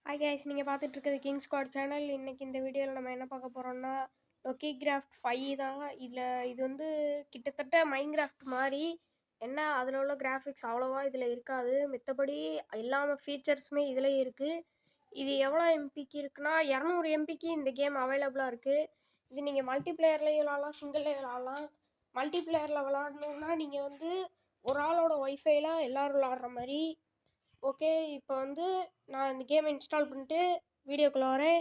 Hi guys, நீங்கள் பார்த்துட்டு இருக்கிறது கிங் ஸ்குவாட் சேனல். இன்றைக்கி இந்த வீடியோவில் நம்ம என்ன பார்க்க போகிறோம்னா லொக்கி கிராஃப்ட் 5 தான். இது வந்து கிட்டத்தட்ட மைன்கிராஃப்ட் மாதிரி. என்ன அதில் உள்ள கிராஃபிக்ஸ் அவ்வளோவா இதில் இருக்காது, மற்றபடி எல்லா ஃபீச்சர்ஸுமே இதில் இருக்குது. இது எவ்வளோ எம்பிக்கு இருக்குன்னா 200 எம்பிக்கு இந்த கேம் அவைலபிளாக இருக்குது. இது நீங்கள் மல்டிப்ளேயர்லேயும் விளாட்லாம், சிங்கிள்லேயும் விளாட்லாம். மல்டிப்ளேயரில் விளாடணுன்னா நீங்கள் வந்து ஒரு ஆளோட ஒய்ஃபைல எல்லோரும் விளாட்ற மாதிரி. ஓகே, இப்போ வந்து நான் இந்த கேமை இன்ஸ்டால் பண்ணிட்டு வீடியோக்குள்ள வரேன்.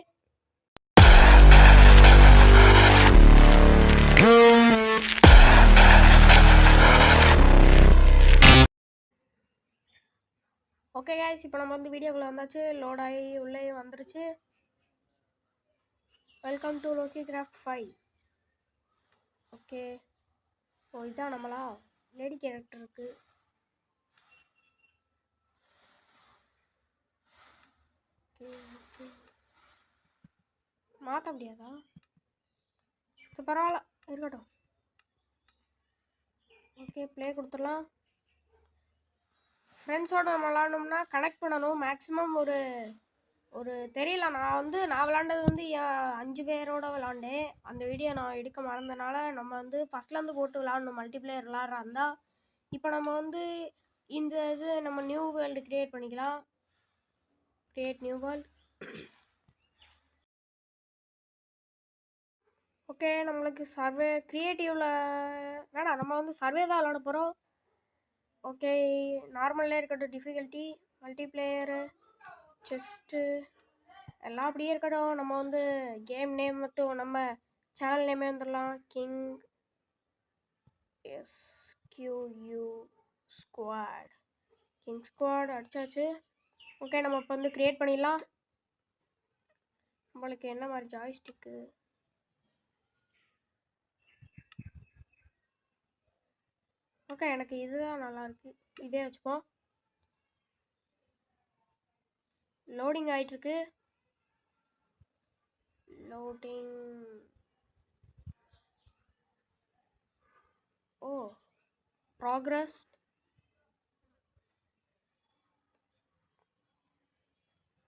ஓகே கைஸ், இப்போ நம்ம வந்து வீடியோக்குள்ள வந்தாச்சு. லோட் ஆகி உள்ளே வந்துருச்சு. Welcome to Lokicraft 5. Okay, oh இதான் நம்மளா லேடி கேரக்டர் இருக்கு. ஓகே, மாற்ற முடியாதா? சரி, பரவாயில்ல, இருக்கட்டும். ஓகே, ப்ளே கொடுத்துடலாம். ஃப்ரெண்ட்ஸோட நம்ம விளாடணும்னா கனெக்ட் பண்ணணும். மேக்ஸிமம் ஒரு தெரியல, நான் விளாண்டது வந்து 5 பேரோட விளாண்டேன். அந்த வீடியோ நான் எடுக்க மறந்தனால நம்ம வந்து ஃபஸ்ட்லேருந்து போட்டு விளாடணும். மல்டிப்ளேயர் விளாட்றா இருந்தால் இப்போ நம்ம வந்து இந்த இது நம்ம நியூ வேர்ல்டு க்ரியேட் பண்ணிக்கலாம். Create new world. ஓகே, நம்மளுக்கு சர்வே க்ரியேட்டிவில் வேணாம், நம்ம வந்து சர்வே தான் விளாட போகிறோம். ஓகே, நார்மல்லே இருக்கட்டும். டிஃபிகல்ட்டி, மல்டிப்ளேயரு, செஸ்ட்டு எல்லாம் அப்படியே இருக்கட்டும். நம்ம வந்து கேம் நேம் மட்டும் நம்ம சேனல் நேமே வந்துடலாம். King SQU squad. King squad அடிச்சாச்சு. ஓகே, நம்ம இப்போ வந்து க்ரியேட் பண்ணிடலாம். நம்மளுக்கு என்ன மாதிரி ஜாய்ஸ்டிக்கு? ஓகே, எனக்கு இதுதான் நல்லாயிருக்கு, இதே வச்சுப்போம். லோடிங் ஆகிட்டுருக்கு. லோடிங். ஓ, ப்ராக்ரஸ்.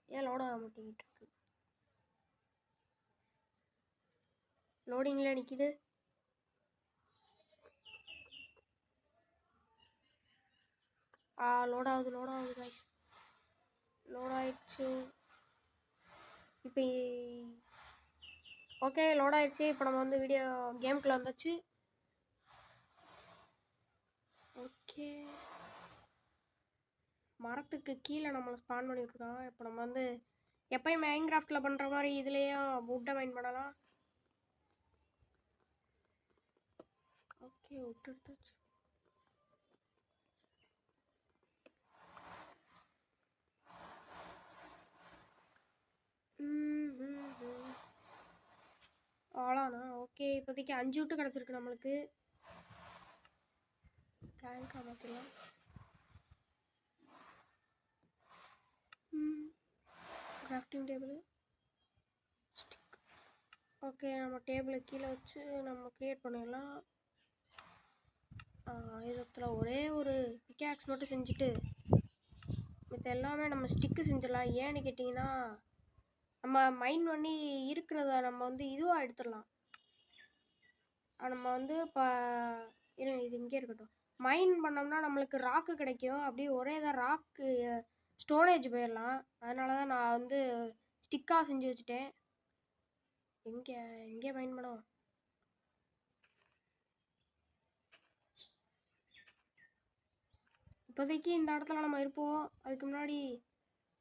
ஏன் லோட் ஆக மாட்டேங்கிட்டு இருக்கு? லோடிங்கில் நிற்கிது. லோட் ஆகுது கைஸ். லோட் ஆயிடுச்சு. இப்போ ஓகே, லோட் ஆயிடுச்சு. இப்போ நம்ம வந்து வீடியோ கேமுக்குள்ள வந்தாச்சு. ஓகே, மரத்துக்கு கீழே நம்மளை ஸ்பான் பண்ணி விட்ருக்காங்க. இப்போ நம்ம வந்து எப்பயும் மைன்கிராஃப்டில் பண்ணுற மாதிரி இதுலேயும் வுட்டை மைன் பண்ணலாம். ஓகே, விட்டு எடுத்தாச்சு. அவ்வளோண்ணா. ஓகே, இப்போதைக்கு 5 விட்டு கிடச்சிருக்கு நம்மளுக்கு. பிளாங்காக மாற்றிடலாம். Grafting table, stick. ஓகே, நம்ம டேபிளை கீழே வச்சு நம்ம க்ரியேட் பண்ணிடலாம். இதில் ஒரே ஒரு பிக்காக்ஸ் மட்டும் செஞ்சுட்டு மற்ற எல்லாமே நம்ம ஸ்டிக்கு செஞ்சிடலாம். ஏன்னு கேட்டிங்கன்னா நம்ம மைன் பண்ணி இருக்கிறத நம்ம வந்து இதுவாக எடுத்துடலாம். நம்ம வந்து இப்போ இது இங்கே இருக்கட்டும். மைன் பண்ணோம்னா நம்மளுக்கு ராக்கு கிடைக்கும். அப்படியே ஒரே தான் ராக்கு ஸ்டோரேஜ் போயிடலாம். அதனால தான் நான் வந்து ஸ்டிக்காக செஞ்சு வச்சுட்டேன். எங்கே மைன் பண்ணுவோம்? இப்போதைக்கு இந்த இடத்துல நம்ம இருப்போம். அதுக்கு முன்னாடி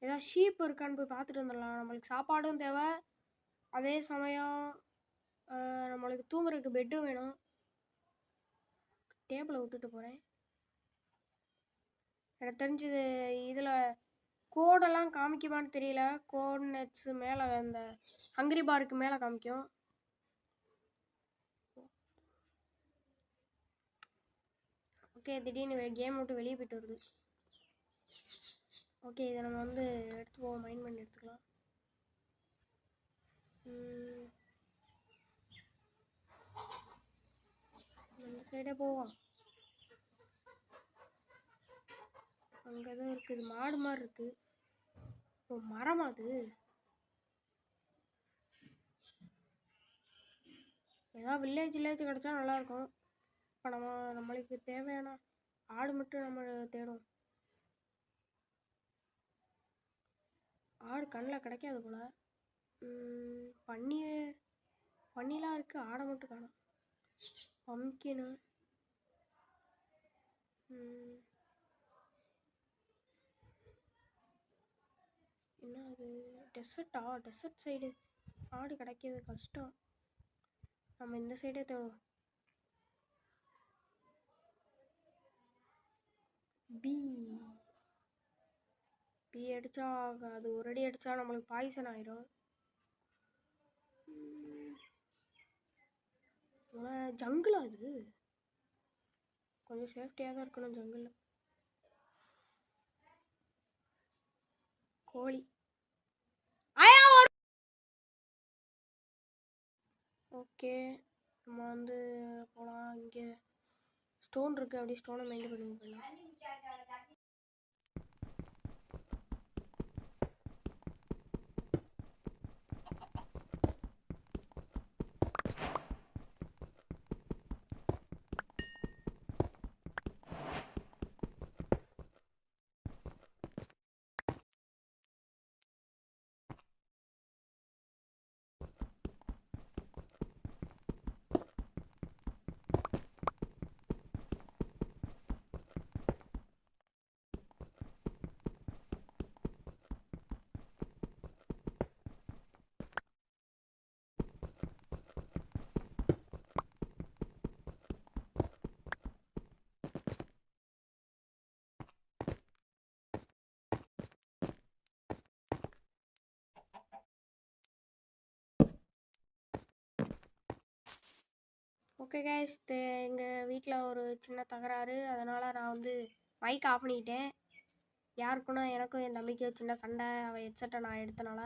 ஏதாவது ஷீப் இருக்கான்னு போய் பார்த்துட்டு வந்துடலாம். நம்மளுக்கு சாப்பாடும் தேவை, அதே சமயம் நம்மளுக்கு தூங்குறதுக்கு பெட்டும் வேணும். டேபிளை விட்டுட்டு போகிறேன். எனக்கு தெரிஞ்சது இதில் கோடெல்லாம் காமிக்குமான்னு தெரியல. கோஆர்டினேட்ஸு மேலே அந்த ஹங்கிரி பாருக்கு மேலே காமிக்கும். ஓகே, திடீர்னு கேம் விட்டு வெளியே போய்ட்டு வருது. ஓகே, இதை நம்ம வந்து எடுத்து போவோம். மைண்ட் பண்ணி எடுத்துக்கலாம். இந்த சைடே போவோம். அங்கே தான் இருக்குது, மாடு மாதிரி இருக்குது. ஓ மரமா அது? ஏதாவது வில்லேஜ் கிடச்சா நல்லாயிருக்கும். இப்போ நம்மளுக்கு தேவையான ஆடு மட்டும் நம்ம தேடும். ஆடு கண்ணில் கிடைக்காது போல. பன்னிலாம் இருக்குது, ஆடை மட்டும் காணும். பம்கினு என்ன அது? டெசர்ட் சைடு ஆடு கிடைக்கிறது கஷ்டம். நம்ம இந்த சைடே தேடுவோம். பி அடிச்சா அது ஒரு அடி அடிச்சா நம்மளுக்கு பாய்சன் ஆயிரும். ஜங்கிளா அது? கொஞ்சம் சேஃப்டியாக தான் இருக்கணும் ஜங்கிளில். கோழி ஓகே, நம்ம வந்து போகலாம். இங்கே ஸ்டோன் இருக்குது, அப்படியே ஸ்டோனை மெயின்டைன் பண்ணி போயிடலாம். ஓகே கைஸ், எங்கள் வீட்டில் ஒரு சின்ன தகராறு. அதனால் நான் வந்து மைக் ஆஃப் பண்ணிக்கிட்டேன். யாருக்குன்னா எனக்கும் என் தம்பிக்கும் சின்ன சண்டை. அவன் ஹெட்செட்டை நான் எடுத்தனால.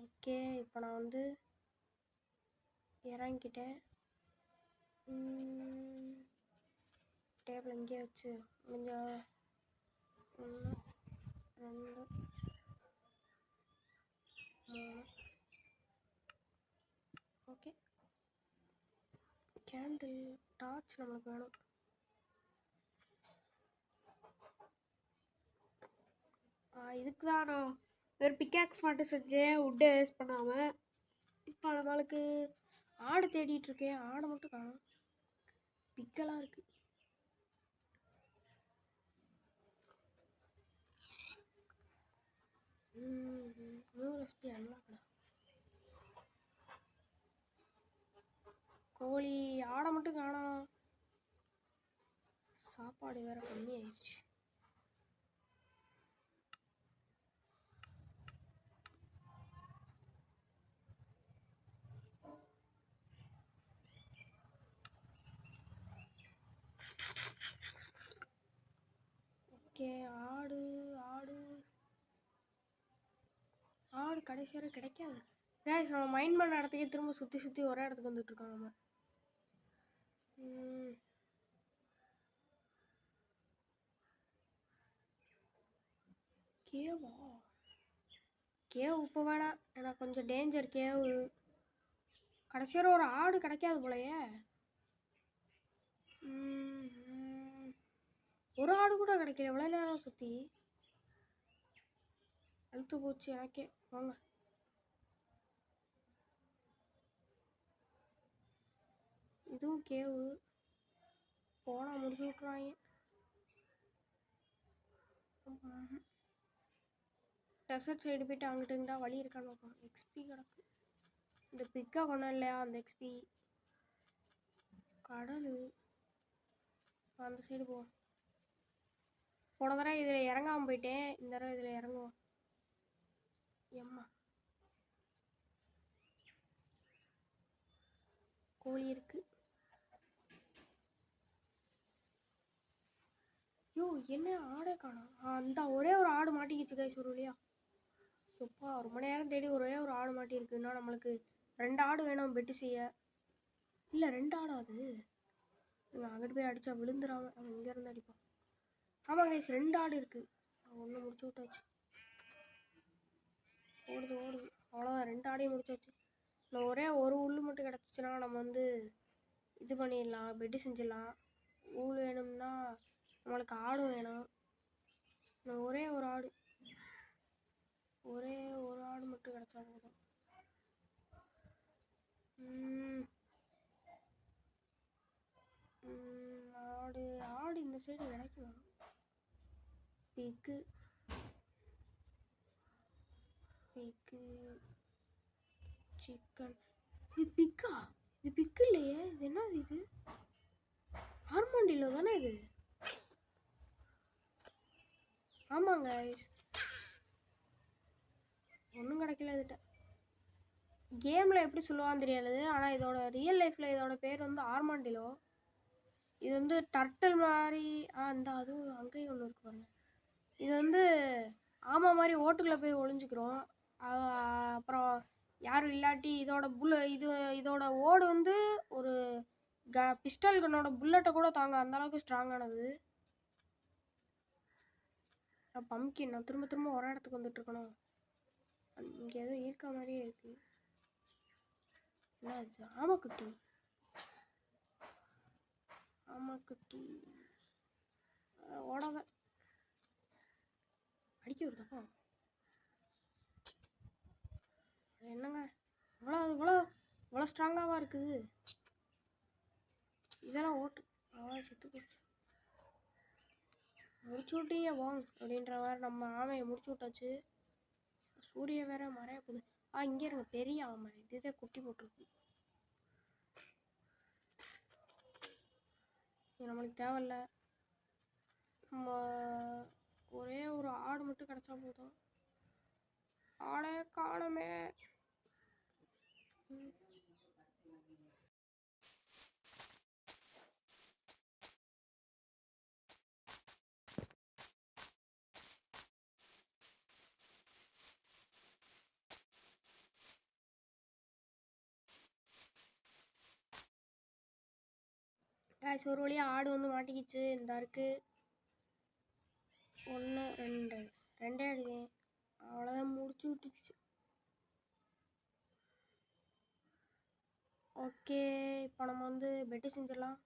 ஓகே, இப்போ நான் வந்து இறங்கிக்கிட்டேன். டேபிள் இங்கே வச்சு கொஞ்சம் 1 2 3. ஓகே, கேண்டில் டார்ச் நம்மளுக்கு வேணும். இதுக்கு தான் நான் ஒரு பிக்காக்ஸ் மட்டும் செஞ்சேன், உட்டை வேஸ்ட் பண்ணாமல். இப்போ நம்மளுக்கு ஆடு தேடிட்டு இருக்கேன். ஆடை மட்டும் காணும். பிக்கெல்லாம் இருக்கு. New recipe unlock. கோழி ஆடை மட்டும் காணோம். சாப்பாடு வேற கம்மி ஆயிடுச்சு. ஓகே, ஆடு ஆடு ஆடு கடைசி வரை கிடைக்காது. கேஸ் நம்ம மைண்ட் பண்ண இடத்துக்கே திரும்ப சுற்றி ஒரே இடத்துக்கு வந்துட்டு இருக்கோம் நம்ம. கேவா? கேவ் இப்போ வேணாம், எனக்கு கொஞ்சம் டேஞ்சர் கேவ். கடைசி வரை ஒரு ஆடு கிடைக்காது போலையே. ஒரு ஆடு கூட கிடைக்கல. எவ்வளோ நேரம் சுற்றி அழுத்து போச்சு எனக்கே. வாங்க, இதுவும் கேவு. போனால் முடிச்சு விட்ருவாங்க. டெசர்ட் சைடு போய்ட்டு அங்கிட்டு இருந்தால் வழி இருக்கான்னு பார்ப்போம். எக்ஸ்பி கிடக்கு. இந்த பிக்கா கொண்டா இல்லையா அந்த எக்ஸ்பி. கடல் அந்த சைடு போவோம். போன தடவை இதில் இறங்காமல் போயிட்டேன், இந்த தடவை இதில் இறங்குவோம். எம்மா கோழி இருக்கு. யோ, என்ன ஆடே காணோம். அந்த ஒரே ஒரு ஆடு மாட்டிக்கிச்சு கைஸ் ஒரு வழியா. எப்பா, ரொம்ப நேரம் தேடி ஒரே ஒரு ஆடு மாட்டியிருக்குன்னா நம்மளுக்கு 2 ஆடு வேணும் பெட்டு செய்ய. இல்லை 2 ஆடு அது. நான் அங்கிட்டு போய் அடித்தா விழுந்துடாம நம்ம இங்கேருந்து அடிப்போம். ஆமாம் கைஸ், 2 ஆடு இருக்குது. ஒன்று முடிச்சு விட்டாச்சு. ஓடுது ஓடுது. அவ்வளோதான், 2 ஆடையும் முடிச்சாச்சு. இன்னும் ஒரே ஒரு உள்ளு மட்டும் கிடச்சிச்சின்னா நம்ம வந்து இது பண்ணிடலாம், பெட்டு செஞ்சிடலாம். ஊள் வேணும்னா நம்மளுக்கு ஆடும் வேணும். இன்னும் ஒரே ஒரு ஆடு மட்டும் கிடச்சா போதும். ஆடு ஆடு இந்த சைடு கிடைக்கும். பிக்கு சிக்கன். இது பிக்கா? இது பிக்கு இல்லையே, இது என்ன இது? ஆர்மாண்டிலோ தானே இது? ஆமாங்க, ஒன்றும் கிடைக்கல இதுகிட்ட. கேமில் எப்படி சொல்லுவான்னு தெரியாது, ஆனால் இதோட ரியல் லைஃப்பில் இதோட பேர் வந்து ஆர்மாண்டிலோ. இது வந்து டர்ட்டில் மாதிரி. இந்த அதுவும் அங்கேயும் ஒன்று இருக்கு பாருங்க. இது வந்து ஆமா மாதிரி ஓட்டுக்குள்ளே போய் ஒளிஞ்சிக்கிறோம். அப்புறம் யாரும் இல்லாட்டி இதோட ஓடு வந்து ஒரு பிஸ்டல் கன்னோட புல்லட்டை கூட தாங்க, அந்த அளவுக்கு ஸ்ட்ராங்கானது. பம்கின், நான் திரும்ப திரும்ப ஒரே இடத்துக்கு வந்துட்டு இருக்கணும். இங்கே ஏதோ இருக்க மாதிரியே இருக்கு. என்ன இது? ஆமாக்குட்டி ஓடாத, அடிக்க வருதப்பா. என்னங்க இவ்வளோ ஸ்ட்ராங்காவா இருக்குது? இதெல்லாம் ஓட்டு செத்து போச்சு. முடிச்சு விட்டீங்க வாங்க அப்படின்ற மாதிரி நம்ம ஆமையை முடிச்சு விட்டாச்சு. சூரிய வேற மறைய போகுது. இங்கே இருங்க, பெரிய ஆமை இதுதான் குட்டி போட்டிருக்கு. இது நம்மளுக்கு தேவையில்ல. நம்ம ஒரே ஒரு ஆடு மட்டும் கிடைச்சா போதும். ஆடே காணுமே. ஒரு வழியா ஆடு வந்து மாட்டிக்கிச்சு. இந்த இருக்கு 1 2 2 அடிக்கேன். அவ்வளோதான், முடிச்சு விட்டுச்சு. ஓகே, இப்போ நம்ம வந்து பெட்டு செஞ்சிடலாம்.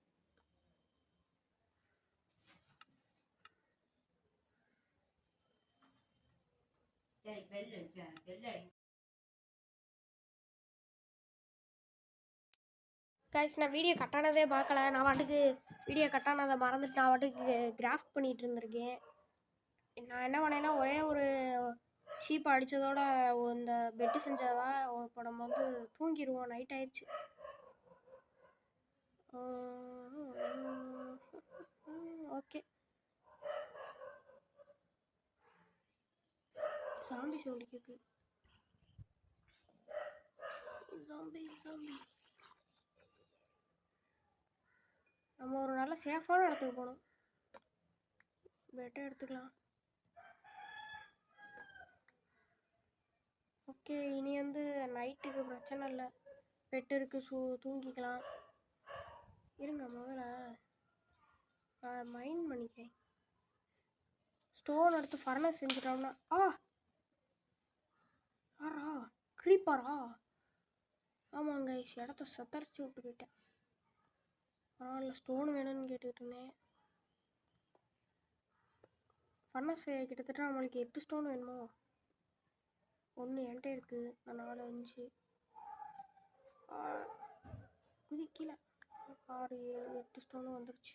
கைஸ், நான் வீடியோ கட்டானதே பார்க்கல. நான் வாட்டுக்கு வீடியோ கட்டானதை மறந்துட்டு நான் வாட்டுக்கு கிராஃப்ட் பண்ணிட்டு இருந்திருக்கேன். நான் என்ன பண்ணேன்னா, ஒரே ஒரு ஷீப்பை அடித்ததோட இந்த பெட்டு செஞ்சதான். இப்போ நம்ம வந்து தூங்கிடுவோம், நைட் ஆயிடுச்சு. ஓகே, சாம்பி சவுண்ட் கேக்கு. சாம்பி நம்ம ஒரு நல்ல சேஃபான இடத்துக்கு போகணும். பெட்டை எடுத்துக்கலாம். ஓகே, இனி வந்து நைட்டுக்கு பிரச்சனை இல்லை, பெட்டு இருக்கு, தூங்கிக்கலாம். இருங்க, முதல்ல மைண்ட் பண்ணிக்கிறேன். ஸ்டோன் எடுத்து ஃபர்னஸ் செஞ்சிட்டோம்னா க்ரீப்பரா? ஆமாங்க, இடத்த சத்தரிச்சு விட்டு போயிட்டேன். பரவாயில்ல, ஸ்டோன் வேணும்னு கேட்டுக்கிட்டு இருந்தேன். ஃபர்னஸ் கிட்டத்தட்ட நம்மளுக்கு 8 ஸ்டோன் வேணுமோ? 1 என்கிட்ட இருக்குது, 4 5 குதிக்கல. 6 7 8 ஸ்டோனும் வந்துருச்சு.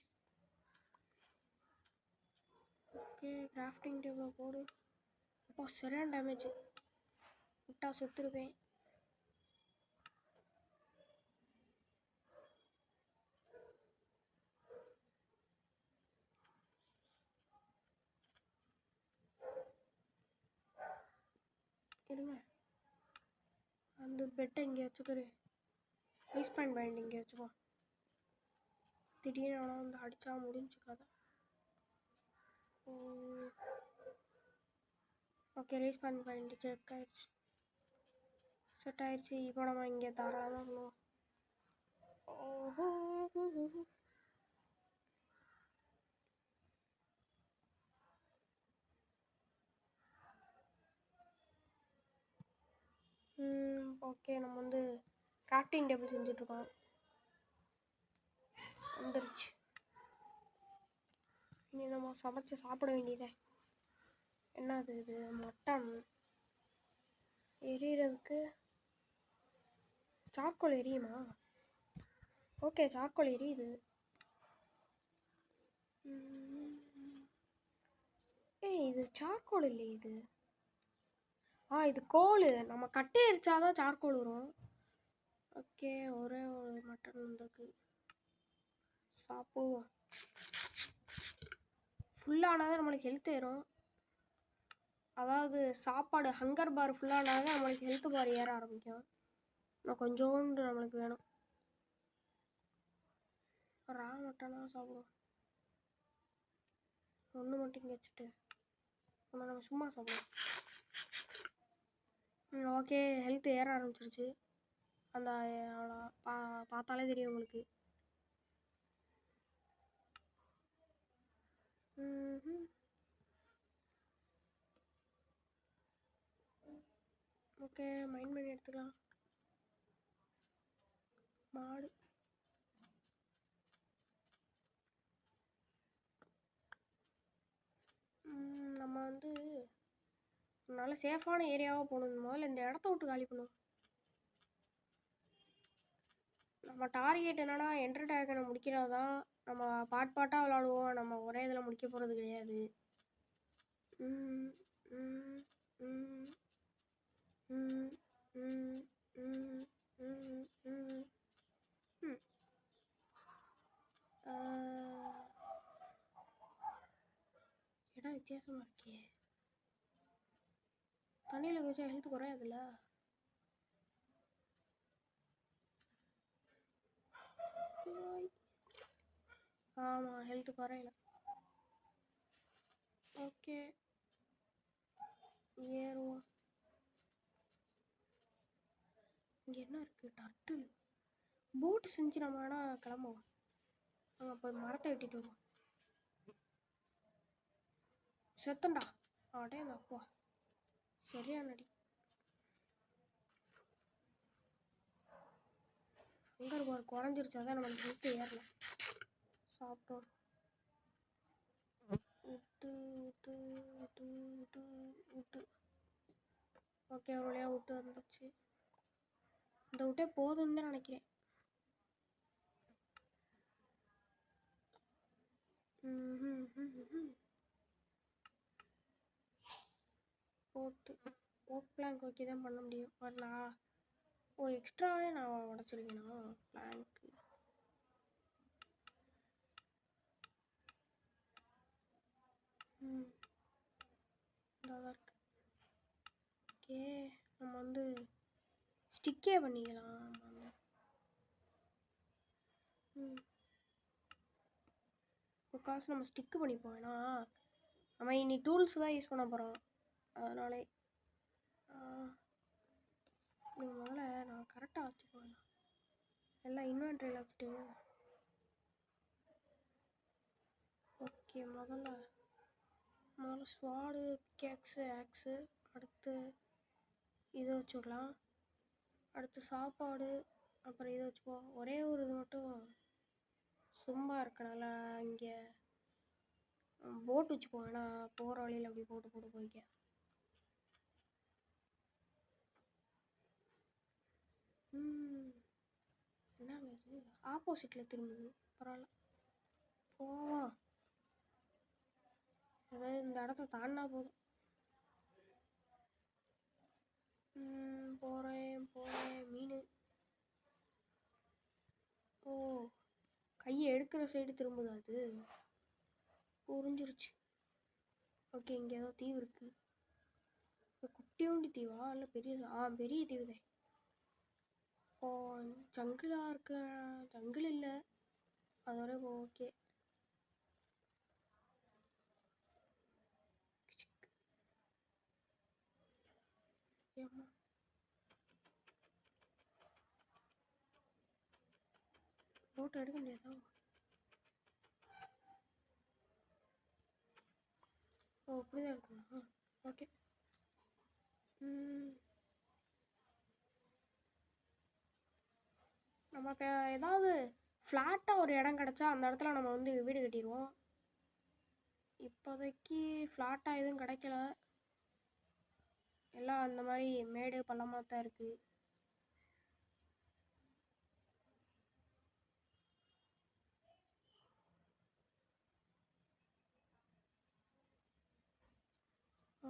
ஓகே, கிராஃப்டிங் டேபிள் போடு. அப்போ சரியான டேமேஜ், விட்டா செத்துருவேன். இருங்க, அந்த பெட்டை இங்கே வச்சுக்கிறேன். ஐஸ் பாயிண்ட் இங்கே வச்சுக்கோ. திடீர்னு ஆனால் வந்து அடித்தா முடிஞ்சுக்காத. ஓகே, ரைஸ் பாயிண்ட் செக் ஆயிடுச்சு, செட் ஆயிடுச்சு. இப்போ நம்ம இங்கே தாராளமாக பண்ணுவோம். ஓகே, நம்ம வந்து கிராஃப்டிங் டேபிள் செஞ்சுட்ருக்கோம். வந்துருச்சு. இனி நம்ம சமைச்சு சாப்பிட வேண்டியதே. என்னது இது? மட்டன் எரியறதுக்கு சார்கோல் எரியுமா? ஓகே, சார்கோல் எரியுது. ஏய், இது சார்கோல் இல்லை. இது இது கோல். நம்ம கட்டை எரிச்சாதான் சார்கோல் வரும். ஓகே, ஒரே ஒரு மட்டன் வந்திருக்கு. சாப்பிடுவோம். ஃபுல்லானாதான் நம்மளுக்கு ஹெல்த் ஏறும். அதாவது சாப்பாடு ஹங்கர் பார் ஃபுல்லானாதான் நம்மளுக்கு ஹெல்த் பார் ஏற ஆரம்பிக்கும். இன்னும் கொஞ்சோண்டு நம்மளுக்கு வேணும். ரா மட்டனா சாப்பிடுவோம். ஒன்று மட்டும் இங்கே வச்சுட்டு நம்ம சும்மா சாப்பிடுவோம். ஓகே, ஹெல்த் ஏற ஆரம்பிச்சிருச்சு. அந்த அவ்வளோ பார்த்தாலே தெரியும் உங்களுக்கு. ஓகே, மைண்ட் பண்ணி எடுத்துக்கலாம். மாடு நம்ம வந்து நல்ல சேஃபான ஏரியாவாக போகணும். முதல்ல இந்த இடத்த விட்டு காலி பண்ணுவோம். நம்ம டார்கெட் என்னன்னா என்டர் டார்கெட்டை முடிக்கிறது தான். நம்ம பாட்டாக விளாடுவோம். நம்ம ஒரே இதில் முடிக்க போகிறது கிடையாது. இடம் வித்தியாசமாக இருக்கே. தண்ணியில் குதிச்சா ஹெல்த் குறையாதுல்ல? ஆமாம், ஹெல்த் குறையல. ஓகே, ஏறுவோம். இங்கே என்ன இருக்குது? டர்ட்டில் போட்டு செஞ்சு நம்ம வேணால் கிளம்புவோம். அங்கே போய் மரத்தை வெட்டிட்டு வருவோம். செத்தண்டா. அடே அப்பா, சரியான அடி. ஹங்கர் பார் குறைஞ்சிருச்சாதான் நம்ம ஹெல்த் ஏறலாம். சாப்பிட்டோம். விட்டு விட்டு விட்டு விட்டு விட்டு. ஓகே, ஒரு வழியாக விட்டு வந்துச்சு. இந்த விட்டே போதும்னு தான் நினைக்கிறேன். போட்டு ஓக் பிளாங்க் ஓகே தான் பண்ண முடியும். வரலாம். எக்ஸ்ட்ராவே நான் உடச்சிருக்கேனா பிளாங்க்கு? இதாக இருக்கு. ஓகே, நம்ம வந்து ஸ்டிக்கே பண்ணிக்கலாம். காசு நம்ம ஸ்டிக்கு பண்ணிப்போம். ஏன்னா நம்ம இனி டூல்ஸ் தான் யூஸ் பண்ண போகிறோம். அதனாலே முதல்ல நான் கரெக்டாக வச்சுப்போம். எல்லாம் இன்வென்ட்ரியில் வச்சுட்டு. ஓகே, முதல்ல ஸ்வாடு, கேக்ஸு, ஆக்ஸு. அடுத்து இதை வச்சுக்கலாம். அடுத்து சாப்பாடு. அப்புறம் இதை வச்சுப்போம். ஒரே ஒரு இது மட்டும் சும்மா இருக்கனால இங்கே போட்டு வச்சுப்போம். ஏன்னா போகிற வழியில் அப்படி போட்டு போய்க்க. என்ன இது? ஆப்போசிட்டில் திரும்புது. பரவாயில்ல, போவோம். அதாவது இந்த இடத்த தாண்டினா போதும். போகிறேன் மீன். ஓ, கையை எடுக்கிற சைடு திரும்புதா அது? புரிஞ்சிருச்சு. ஓகே, இங்கே ஏதோ தீவு இருக்குது. குட்டியோண்டி தீவா இல்லை பெரிய? பெரிய தீவு தான். ஓ, ஜங்கிளாக இருக்க? ஜங்கிள் இல்லை, அதோட ஓகே. போட்டோ எடுக்க முடியாதா? ஓ, அப்படிதான் இருக்குமா? ஓகே. நமக்கு ஏதாவது ஃப்ளாட்டாக ஒரு இடம் கிடச்சா அந்த இடத்துல நம்ம வந்து வீடு கட்டிடுவோம். இப்போதைக்கு ஃப்ளாட்டாக எதுவும் கிடைக்கல, எல்லாம் அந்த மாதிரி மேடு பள்ளமாக தான் இருக்குது.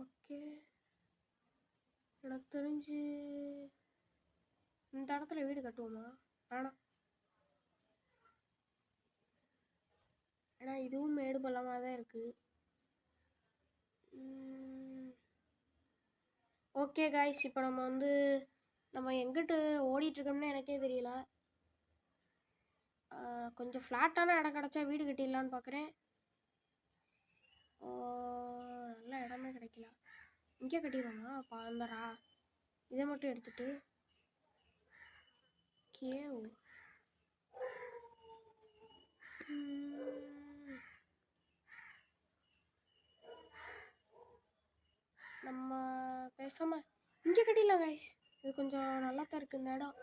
ஓகே, எனக்கு தெரிஞ்சு இந்த இடத்துல வீடு கட்டுவோமா? வேணாம், ஏன்னா இதுவும் மேடு பள்ளமாக தான் இருக்குது. ஓகே காய்ஸ், இப்போ நம்ம வந்து நம்ம எங்கிட்டு ஓடிட்டுருக்கோம்னு எனக்கே தெரியல. கொஞ்சம் ஃப்ளாட்டான இடம் கிடச்சா வீடு கட்டிடலான்னு பார்க்குறேன். நல்ல இடமே கிடைக்கல. இங்கே கட்டிடுவோமா? பாந்தரா இதை மட்டும் எடுத்துட்டு கேவ். நம்ம பேசாம இங்கே கட்டிடலாம் கைஸ், இது கொஞ்சம் நல்லா தான் இருக்குது இந்த இடம்.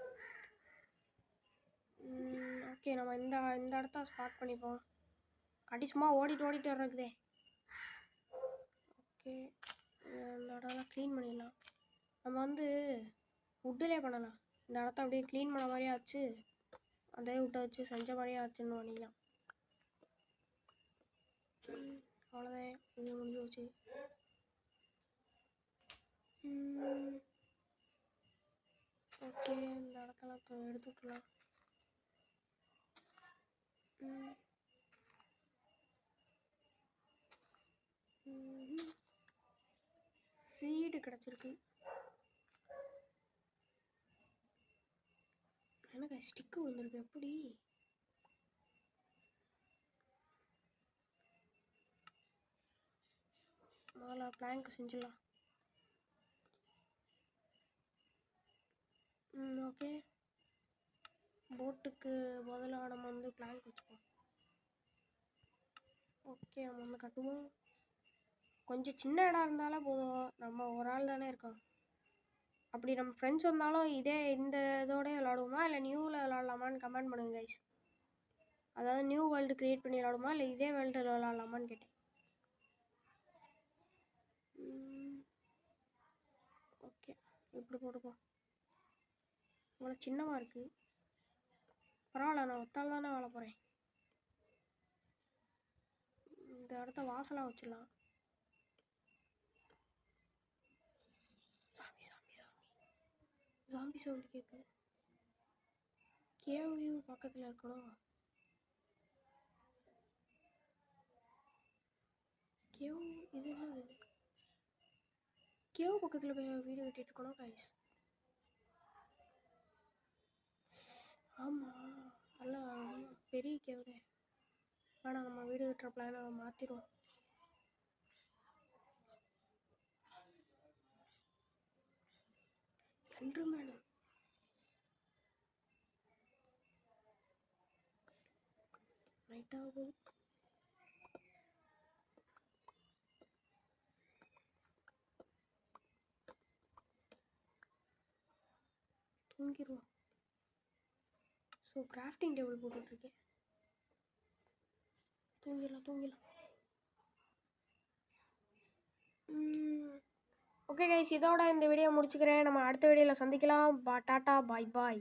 ஓகே, நம்ம இந்த இடத்த ஸ்பாட் பண்ணிப்போம். கட்டி சும்மா ஓடிட்டு வர்றதுதே. ஓகே, இந்த இடம்லாம் க்ளீன் பண்ணிடலாம். நம்ம வந்து வுட்டிலே பண்ணலாம். இந்த இடத்த அப்படியே க்ளீன் பண்ண மாதிரியே ஆச்சு, அதே விட்ட வச்சு செஞ்ச மாதிரியே ஆச்சுன்னு பண்ணிக்கலாம். அவ்வளோதான், இது முடிஞ்சு வச்சு. ஓகே, இந்த இடத்தெல்லாம் எடுத்து விட்டுலாம். சீடு கிடச்சிருக்கு. எனக்கு ஸ்டிக்கு வந்துருக்கு. எப்படி? முதல்ல பிளாங்க் செஞ்சிடலாம். ஓகே, போட்டுக்கு முதல்ல நம்ம வந்து பிளாங்க் வச்சுப்போம். ஓகே, நம்ம வந்து கட்டுவோம். கொஞ்சம் சின்ன இடம் இருந்தாலே போதும், நம்ம ஒரு ஆள் தானே இருக்கோம். அப்படி நம்ம ஃப்ரெண்ட்ஸ் வந்தாலும் இந்த இதோட விளாடுவோமா இல்லை நியூவில் விளாட்லாமான்னு கமெண்ட் பண்ணுங்க கைஸ். அதாவது நியூ வேர்ல்டு க்ரியேட் பண்ணி விளாடுமா இல்லை இதே வேர்ல்டில் விளாட்லாமான்னு கேட்டேன். ஓகே, இப்படி போட்டுப்போம். இவ்வளோ சின்னமாக இருக்குது, பரவாயில்ல, நான் ஒத்தால் தானே வாழ போகிறேன். இந்த இடத்த வாசலாக வச்சிடலாம். சாமி சாமி சாமி, ஜாம்பி சவுண்டு கேட்குது. கேவ் வியூ பக்கத்தில் இருக்கணும். கேவ் இது என்னது? கேவ் பக்கத்தில் போய் வீடு கட்டிட்டு இருக்கணும் கைஸ். ஆமாம், நல்லா பெரிய கேவ் தான். ஆனால் நம்ம வீடு கட்டுற பிளானை மாற்றிடுவோம். என்று மேடம் நைட் ஆகுது. தூங்கிடுவோம். ஸோ கிராஃப்டிங் டேபிள் போட்டுட்ருக்கேன். தூங்கிடலாம். ஓகே கைஸ், இதோட இந்த வீடியோ முடிச்சுக்கிறேன். நம்ம அடுத்த வீடியோவில் சந்திக்கலாம். டாட்டா, பாய் பாய்.